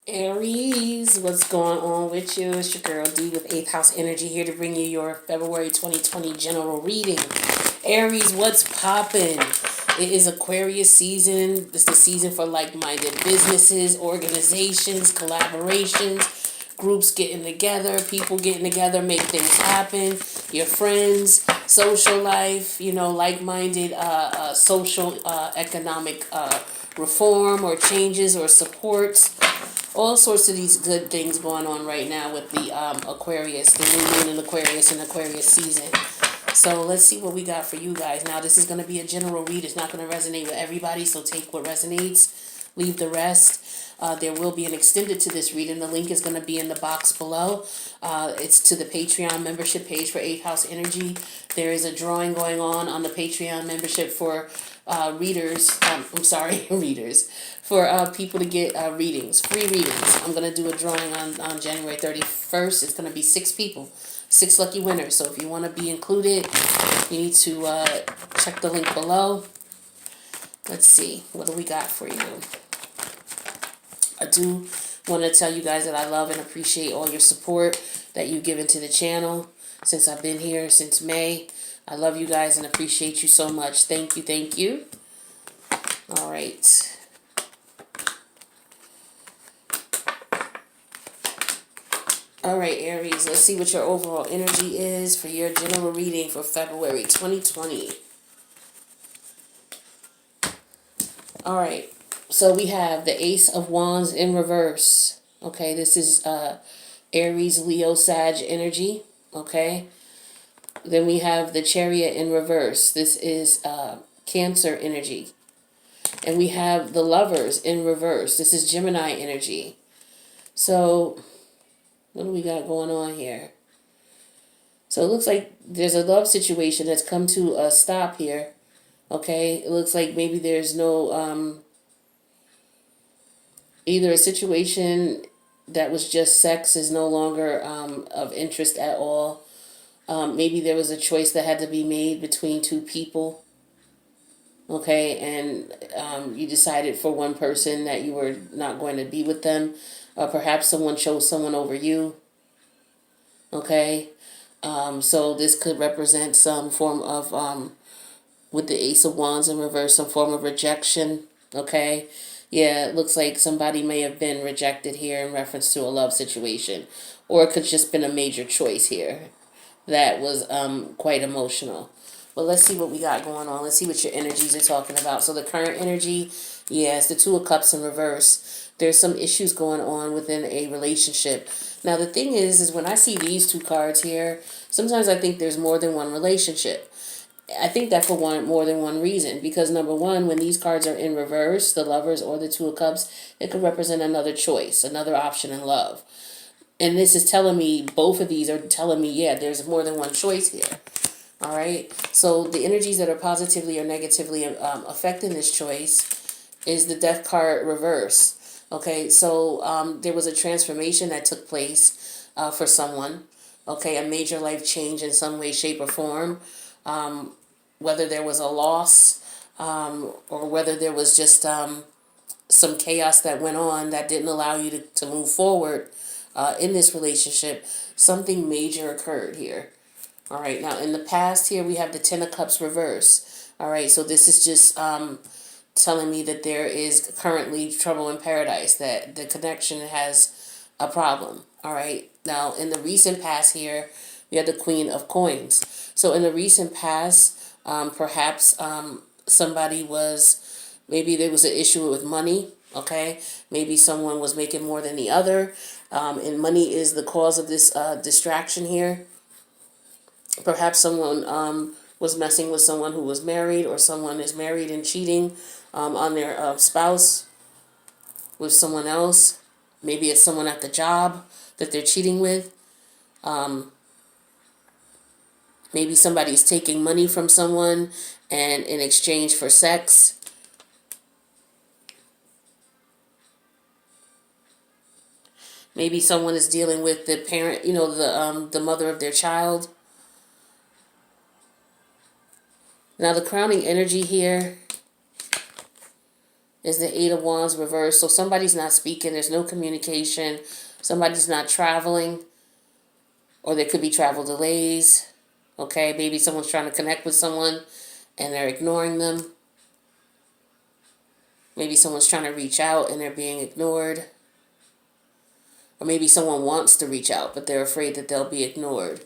Aries, what's going on with you? It's your girl D with 8th House Energy here to bring you your February 2020 general reading. Aries, what's poppin'? It is Aquarius season. It's the season for like-minded businesses, organizations, collaborations, groups getting together, people getting together, make things happen. Your friends, social life, like-minded social, economic reform or changes or supports, all sorts of these good things going on right now with the Aquarius, the new moon in Aquarius and Aquarius season. So let's see what we got for you guys. Now, this is going to be a general read. It's not going to resonate with everybody, so take what resonates, leave the rest. There will be an extended to this reading. The link is going to be in the box below. It's to the Patreon membership page for 8th House Energy. There is a drawing going on the Patreon membership for readers. Readers. For people to get readings, free readings. I'm going to do a drawing on January 31st. It's going to be 6 people. 6 lucky winners. So if you want to be included, you need to check the link below. Let's see. What do we got for you? I do want to tell you guys that I love and appreciate all your support that you've given to the channel since I've been here since May. I love you guys and appreciate you so much. Thank you. Thank you. All right. All right, Aries, let's see what your overall energy is for your general reading for February 2020. All right, so we have the Ace of Wands in reverse. Okay, this is Aries, Leo, Sag energy. Okay, then we have the Chariot in reverse. This is Cancer energy. And we have the Lovers in reverse. This is Gemini energy. So what do we got going on here? So it looks like there's a love situation that's come to a stop here. Okay, it looks like maybe there's no either a situation that was just sex is no longer of interest at all. Maybe there was a choice that had to be made between 2 people. Okay, and you decided for one person that you were not going to be with them. Perhaps someone chose someone over you. Okay, so this could represent some form of, with the Ace of Wands in reverse, some form of rejection. Okay, yeah, it looks like somebody may have been rejected here in reference to a love situation. Or it could just been a major choice here that was quite emotional. But let's see what we got going on. Let's see what your energies are talking about. So the current energy, yes, the 2 of Cups in reverse. There's some issues going on within a relationship. Now the thing is when I see these 2 cards here, sometimes I think there's more than one relationship. I think that for more than one reason. Because number one, when these cards are in reverse, the Lovers or the 2 of Cups, it could represent another choice, another option in love. And this is telling me, both of these are telling me, yeah, there's more than one choice here. All right. So the energies that are positively or negatively affecting this choice is the Death card reverse. Okay. So there was a transformation that took place for someone. Okay. A major life change in some way, shape, or form. Whether there was a loss or whether there was just some chaos that went on that didn't allow you to move forward in this relationship. Something major occurred here. All right, now in the past here we have the 10 of Cups reverse. All right, so this is just telling me that there is currently trouble in paradise, that the connection has a problem. All right, now in the recent past here, we have the Queen of Coins. So in the recent past, perhaps somebody was, maybe there was an issue with money. Okay, maybe someone was making more than the other, and money is the cause of this distraction here. Perhaps someone was messing with someone who was married, or someone is married and cheating on their spouse with someone else. Maybe it's someone at the job that they're cheating with. Maybe somebody's taking money from someone and in exchange for sex. Maybe someone is dealing with the parent, the mother of their child. Now the crowning energy here is the Eight of Wands reversed. So somebody's not speaking. There's no communication. Somebody's not traveling. Or there could be travel delays. Okay, maybe someone's trying to connect with someone and they're ignoring them. Maybe someone's trying to reach out and they're being ignored. Or maybe someone wants to reach out, but they're afraid that they'll be ignored.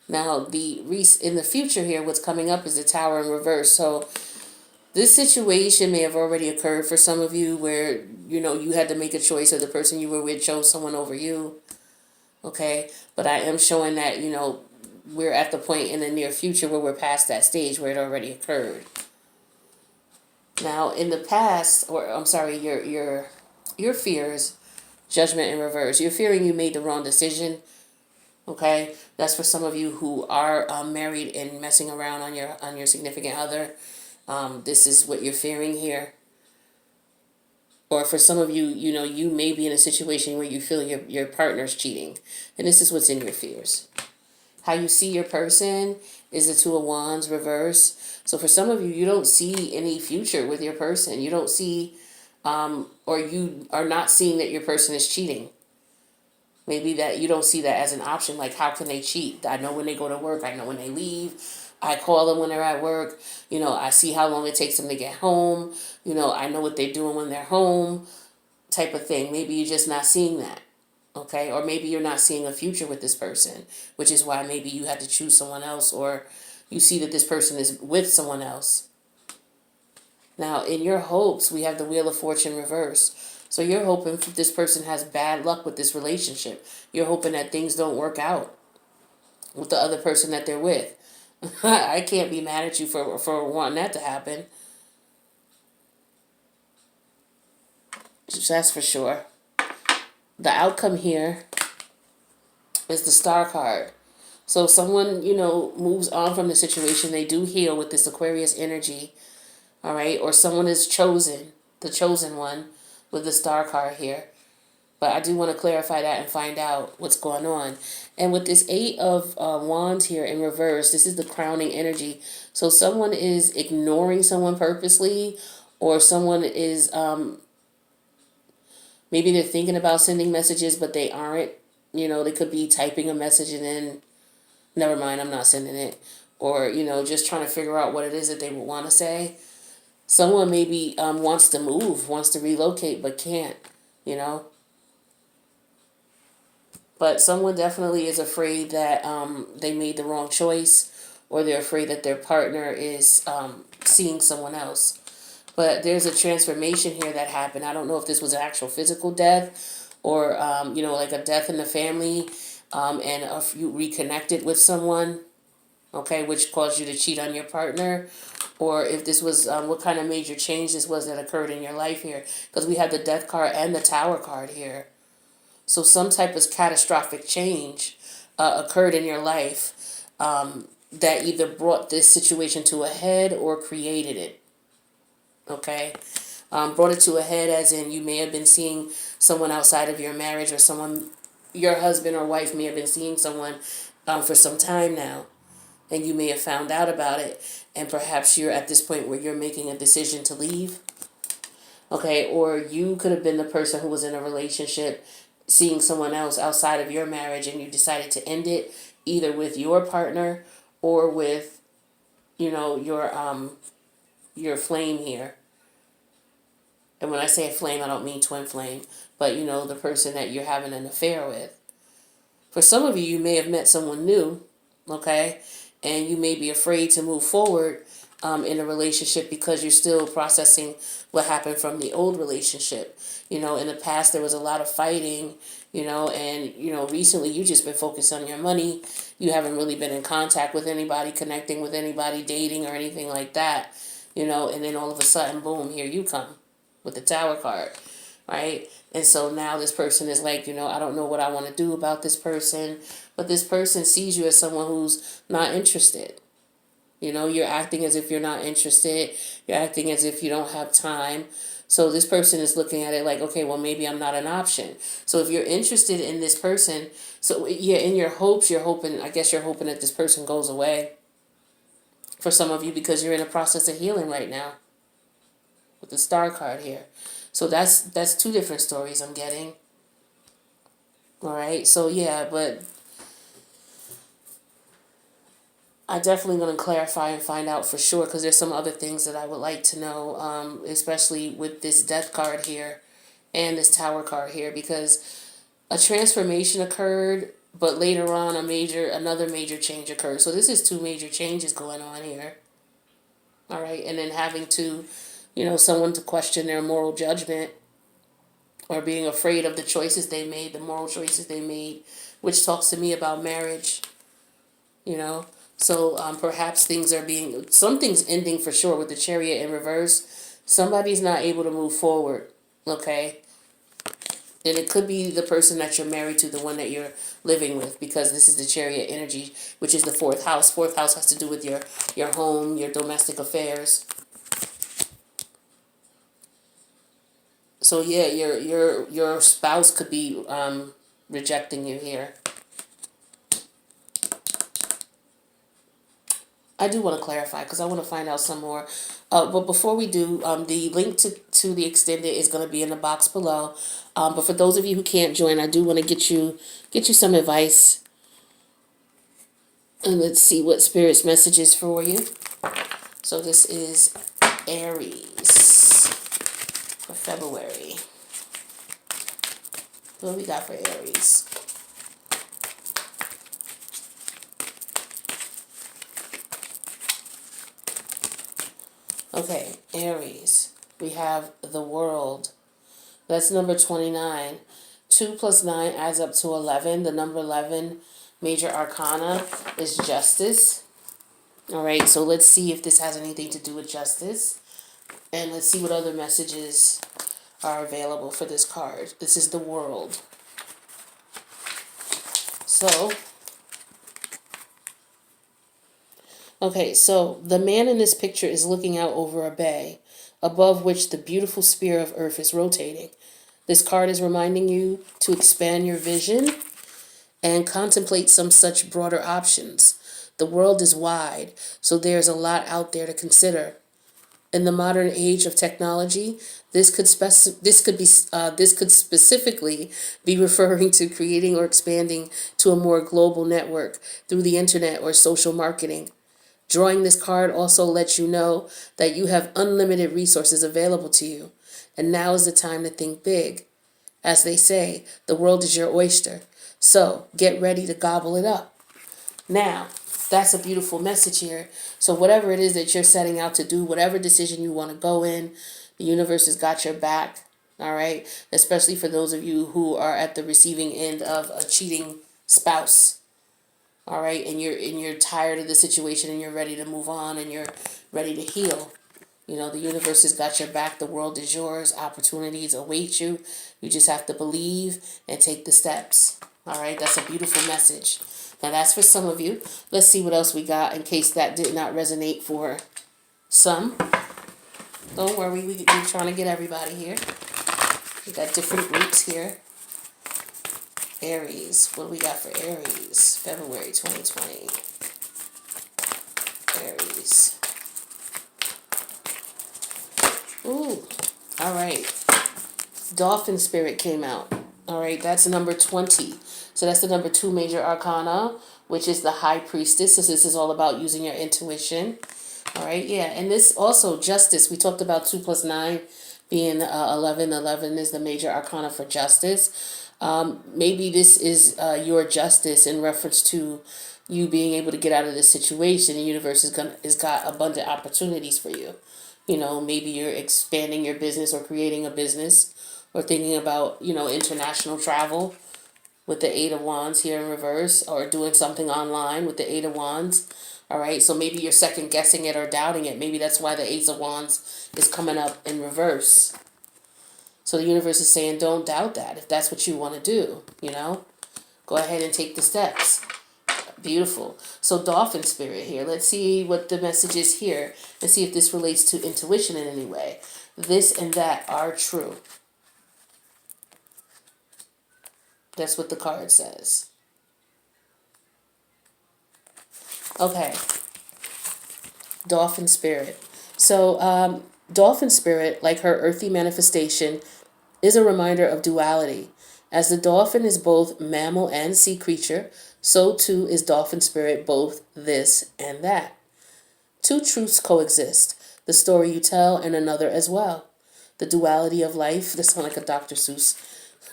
Now, in the future here, what's coming up is the Tower in reverse. So this situation may have already occurred for some of you where, you had to make a choice or the person you were with chose someone over you. Okay? But I am showing that, we're at the point in the near future where we're past that stage where it already occurred. Now, in the past, or I'm sorry, your fears, Judgment in reverse. You're fearing you made the wrong decision. Okay, that's for some of you who are married and messing around on your significant other. This is what you're fearing here. Or for some of you, you may be in a situation where you feel your partner's cheating, and this is what's in your fears. How you see your person is the Two of Wands reverse. So for some of you, you don't see any future with your person. You don't see, or you are not seeing that your person is cheating. Maybe that you don't see that as an option. Like, how can they cheat? I know when they go to work. I know when they leave. I call them when they're at work. I see how long it takes them to get home. I know what they're doing when they're home, type of thing. Maybe you're just not seeing that. Okay, or maybe you're not seeing a future with this person, which is why maybe you had to choose someone else, or you see that this person is with someone else. Now, in your hopes, we have the Wheel of Fortune reverse. So you're hoping this person has bad luck with this relationship. You're hoping that things don't work out with the other person that they're with. I can't be mad at you for wanting that to happen. That's for sure. The outcome here is the Star card. So someone, moves on from the situation. They do heal with this Aquarius energy. All right. Or someone is chosen, the chosen one, with the Star card here. But I do want to clarify that and find out what's going on. And with this Eight of Wands here in reverse, this is the crowning energy. So someone is ignoring someone purposely, or someone is, maybe they're thinking about sending messages, but they aren't. They could be typing a message and then, never mind, I'm not sending it. Or, just trying to figure out what it is that they would want to say. Someone maybe wants to move, wants to relocate, but can't, But someone definitely is afraid that they made the wrong choice, or they're afraid that their partner is seeing someone else. But there's a transformation here that happened. I don't know if this was an actual physical death, or, like a death in the family, and if you reconnected with someone, okay, which caused you to cheat on your partner, or if this was what kind of major change this was that occurred in your life here, because we have the Death card and the Tower card here. So some type of catastrophic change occurred in your life that either brought this situation to a head or created it. Okay? Brought it to a head as in you may have been seeing someone outside of your marriage, or someone, your husband or wife may have been seeing someone for some time now. And you may have found out about it. And perhaps you're at this point where you're making a decision to leave. Okay? Or you could have been the person who was in a relationship seeing someone else outside of your marriage, and you decided to end it either with your partner or with your flame here. And when I say a flame, I don't mean twin flame, but the person that you're having an affair with. For some of you, you may have met someone new, okay, and you may be afraid to move forward in a relationship because you're still processing what happened from the old relationship. In the past there was a lot of fighting, and recently you just been focused on your money. You haven't really been in contact with anybody, connecting with anybody, dating or anything like that, and then all of a sudden, boom, here you come with the Tower card, right? And so now this person is like, I don't know what I want to do about this person, but this person sees you as someone who's not interested. You're acting as if you're not interested. You're acting as if you don't have time. So this person is looking at it like, okay, well, maybe I'm not an option. So if you're interested in this person, so yeah, in your hopes, you're hoping that this person goes away for some of you, because you're in a process of healing right now. with the Star card here. So that's two different stories I'm getting. All right. So yeah, but I definitely going to clarify and find out for sure because there's some other things that I would like to know, especially with this Death card here and this Tower card here, because a transformation occurred, but later on another major change occurred. So this is two major changes going on here. All right, and then having to, someone to question their moral judgment or being afraid of the choices they made, the moral choices they made, which talks to me about marriage, you know. So perhaps something's ending for sure with the Chariot in reverse. Somebody's not able to move forward, okay? And it could be the person that you're married to, the one that you're living with, because this is the Chariot energy, which is the fourth house. Fourth house has to do with your home, your domestic affairs. So yeah, your spouse could be rejecting you here. I do want to clarify because I want to find out some more. But before we do, the link to the extended is going to be in the box below. But for those of you who can't join, I do want to get you some advice. And let's see what Spirit's message is for you. So this is Aries for February. What do we got for Aries? Okay, Aries. We have the World. That's number 29. 2 plus 9 adds up to 11. The number 11, major arcana, is justice. All right, so let's see if this has anything to do with justice. And let's see what other messages are available for this card. This is the World. So, okay, so the man in this picture is looking out over a bay, above which the beautiful sphere of Earth is rotating. This card is reminding you to expand your vision and contemplate some such broader options. The world is wide, so there's a lot out there to consider. In the modern age of technology, this could specifically be referring to creating or expanding to a more global network through the internet or social marketing. Drawing this card also lets you know that you have unlimited resources available to you, and now is the time to think big. As they say, the world is your oyster, so get ready to gobble it up. Now, that's a beautiful message here. So whatever it is that you're setting out to do, whatever decision you want to go in, the universe has got your back, all right? Especially for those of you who are at the receiving end of a cheating spouse, all right? And you're tired of the situation and you're ready to move on and you're ready to heal. The universe has got your back. The world is yours. Opportunities await you. You just have to believe and take the steps. All right, that's a beautiful message. Now that's for some of you. Let's see what else we got in case that did not resonate for some. Don't worry, we're trying to get everybody here. We got different groups here. Aries, what do we got for Aries? February 2020. Aries. Ooh, all right. Dolphin Spirit came out. All right, that's number 20. So that's the number 2 major arcana, which is the High Priestess. So this is all about using your intuition. All right, yeah. And this also, justice. We talked about 2 plus 9 being 11. 11 is the major arcana for justice. Maybe this is your justice in reference to you being able to get out of this situation. The universe is got abundant opportunities for you. Maybe you're expanding your business or creating a business or thinking about, international travel with the Eight of Wands here in reverse, or doing something online with the Eight of Wands. All right, so maybe you're second guessing it or doubting it. Maybe that's why the Ace of Wands is coming up in reverse. So the universe is saying, don't doubt that. If that's what you want to do, go ahead and take the steps. Beautiful. So Dolphin Spirit here. Let's see what the message is here and see if this relates to intuition in any way. This and that are true. That's what the card says. Okay. Dolphin Spirit. So Dolphin spirit, like her earthy manifestation, is a reminder of duality. As the dolphin is both mammal and sea creature, so too is dolphin spirit both this and that. Two truths coexist, the story you tell and another as well. The duality of life, this sounds like a Dr. Seuss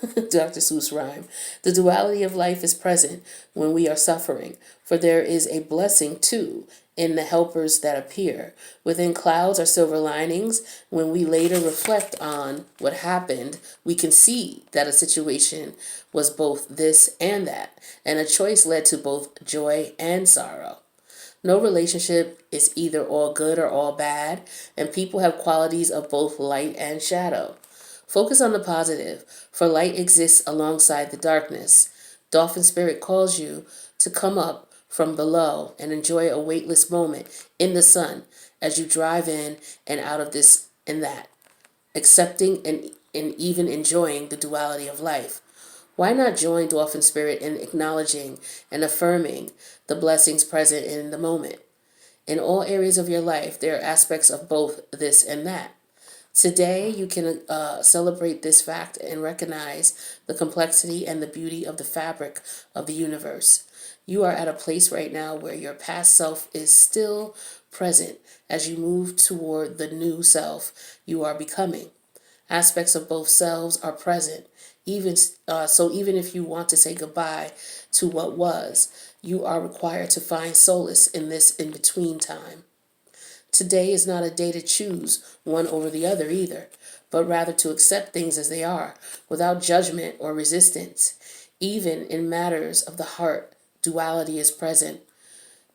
Dr. Seuss rhyme. The duality of life is present when we are suffering, for there is a blessing too in the helpers that appear. Within clouds are silver linings. When we later reflect on what happened, we can see that a situation was both this and that, and a choice led to both joy and sorrow. No relationship is either all good or all bad, and people have qualities of both light and shadow. Focus on the positive, for light exists alongside the darkness. Dolphin Spirit calls you to come up from below and enjoy a weightless moment in the sun as you drive in and out of this and that, accepting and even enjoying the duality of life. Why not join Dolphin Spirit in acknowledging and affirming the blessings present in the moment? In all areas of your life, there are aspects of both this and that. Today, you can celebrate this fact and recognize the complexity and the beauty of the fabric of the universe. You are at a place right now where your past self is still present as you move toward the new self you are becoming. Aspects of both selves are present. Even if you want to say goodbye to what was, you are required to find solace in this in between time. Today is not a day to choose one over the other either, but rather to accept things as they are, without judgment or resistance. Even in matters of the heart, duality is present.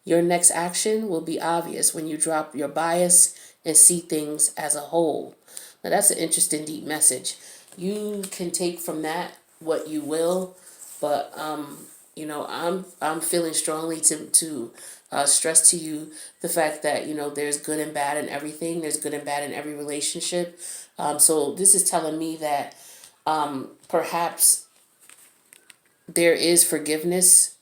Your next action will be obvious when you drop your bias and see things as a whole. Now that's an interesting, deep message. You can take from that what you will, but I'm feeling strongly to stress to you the fact that there's good and bad in everything. There's good and bad in every relationship. So this is telling me that perhaps there is forgiveness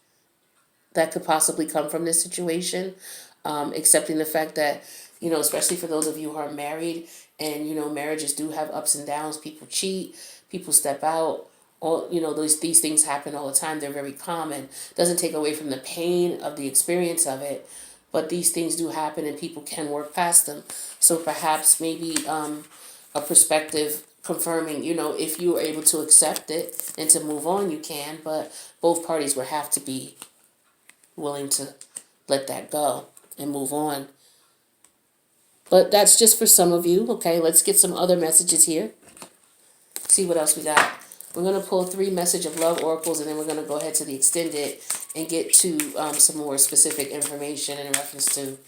that could possibly come from this situation, accepting the fact that, especially for those of you who are married, and, marriages do have ups and downs. People cheat, people step out. All, these things happen all the time. They're very common. Doesn't take away from the pain of the experience of it, but these things do happen and people can work past them. So perhaps maybe a perspective confirming, if you are able to accept it and to move on, you can, but both parties will have to be willing to let that go and move on. But that's just for some of you. Okay, let's get some other messages here. See what else we got. We're going to pull 3 message of love oracles, and then we're going to go ahead to the extended and get to some more specific information in reference to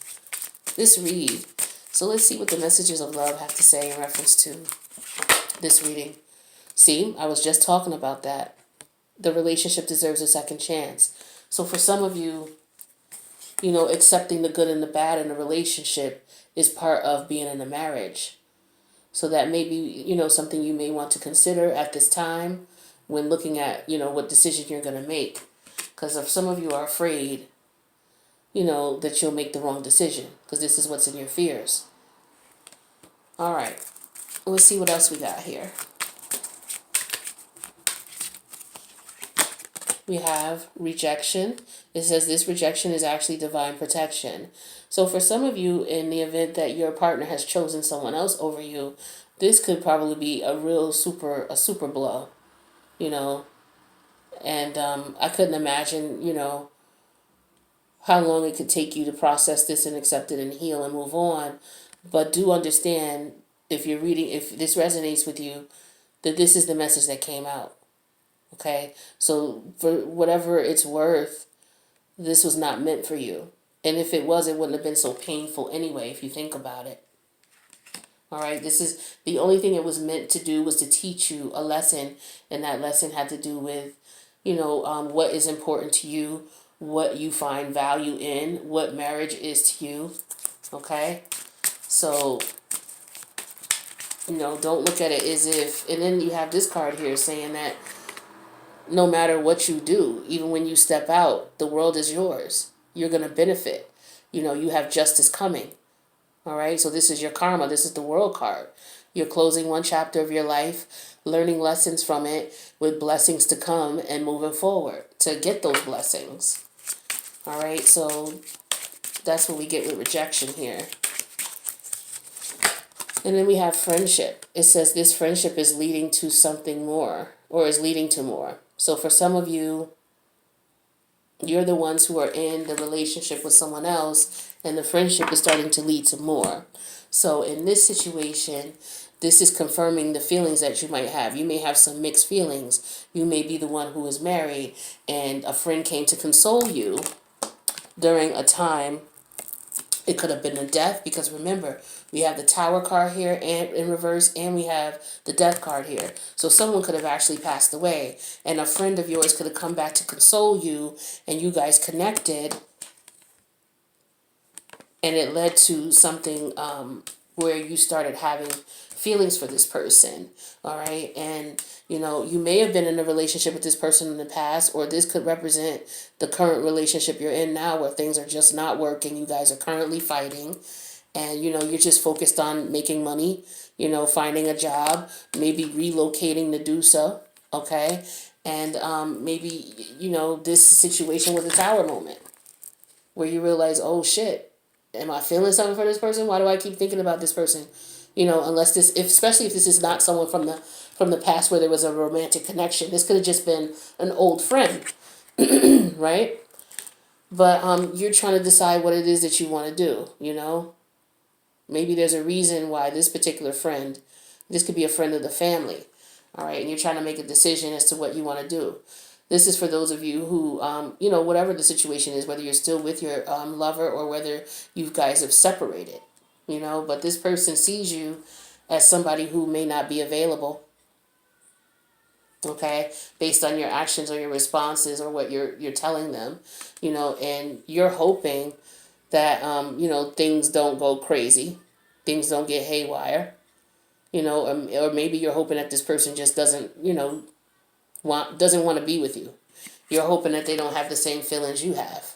this read. So let's see what the messages of love have to say in reference to this reading. See, I was just talking about that. The relationship deserves a second chance. So for some of you, accepting the good and the bad in a relationship is part of being in a marriage. So that may be, something you may want to consider at this time when looking at, what decision you're going to make. Because if some of you are afraid, that you'll make the wrong decision, because this is what's in your fears. All right. Let's see what else we got here. We have rejection. It says this rejection is actually divine protection. So for some of you, in the event that your partner has chosen someone else over you, this could probably be a super blow, and I couldn't imagine, how long it could take you to process this and accept it and heal and move on. But do understand, if this resonates with you, that this is the message that came out. Okay, so for whatever it's worth, this was not meant for you. And if it was, it wouldn't have been so painful anyway, if you think about it. All right, this is the only thing it was meant to do, was to teach you a lesson. And that lesson had to do with, what is important to you, what you find value in, what marriage is to you. Okay, so, don't look at it as if, and then you have this card here saying that no matter what you do, even when you step out, the world is yours. You're going to benefit. You have justice coming. All right, so this is your karma. This is the world card. You're closing one chapter of your life, learning lessons from it with blessings to come and moving forward to get those blessings. All right, so that's what we get with rejection here. And then we have friendship. It says this friendship is leading to something more, or is leading to more. So for some of you, you're the ones who are in the relationship with someone else, and the friendship is starting to lead to more. So in this situation, this is confirming the feelings that you might have. You may have some mixed feelings. You may be the one who is married, and a friend came to console you during a time. It could have been a death, because remember, we have the Tower card here and in reverse, and we have the Death card here. So someone could have actually passed away, and a friend of yours could have come back to console you, and you guys connected, and it led to something where you started having feelings for this person. All right, and you may have been in a relationship with this person in the past, or this could represent the current relationship you're in now, where things are just not working. You guys are currently fighting, and you're just focused on making money, finding a job, maybe relocating to do so. Okay, and maybe this situation was a Tower moment where you realize, oh shit, am I feeling something for this person? Why do I keep thinking about this person? Unless especially if this is not someone from the past where there was a romantic connection. This could have just been an old friend, right? But you're trying to decide what it is that you want to do. Maybe there's a reason why this particular friend, this could be a friend of the family, all right, and you're trying to make a decision as to what you want to do. This is for those of you who, whatever the situation is, whether you're still with your lover or whether you guys have separated, but this person sees you as somebody who may not be available, okay, based on your actions or your responses or what you're telling them, and you're hoping that, things don't go crazy, things don't get haywire, or maybe you're hoping that this person just doesn't want to be with you. You're hoping that they don't have the same feelings you have.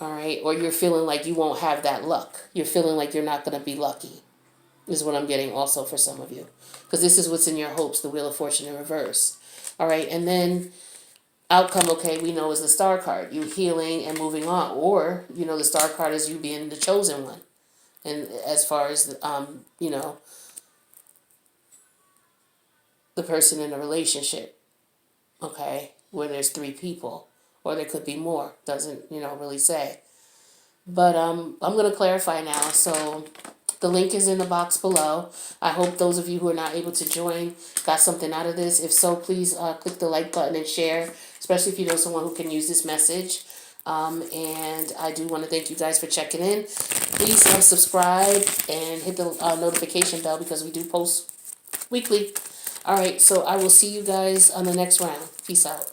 All right, or you're feeling like you won't have that luck. You're feeling like you're not going to be lucky, is what I'm getting also for some of you, because this is what's in your hopes, the Wheel of Fortune in reverse. All right, and then outcome, okay, we know is the Star card, you healing and moving on, or the Star card is you being the chosen one. And as far as the person in a relationship, okay, where there's 3 people, or there could be more, doesn't really say. But I'm going to clarify now. So the link is in the box below. I hope those of you who are not able to join got something out of this. If so, please click the like button and share, especially if you know someone who can use this message. And I do want to thank you guys for checking in. Please subscribe and hit the notification bell, because we do post weekly. All right, so I will see you guys on the next round. Peace out.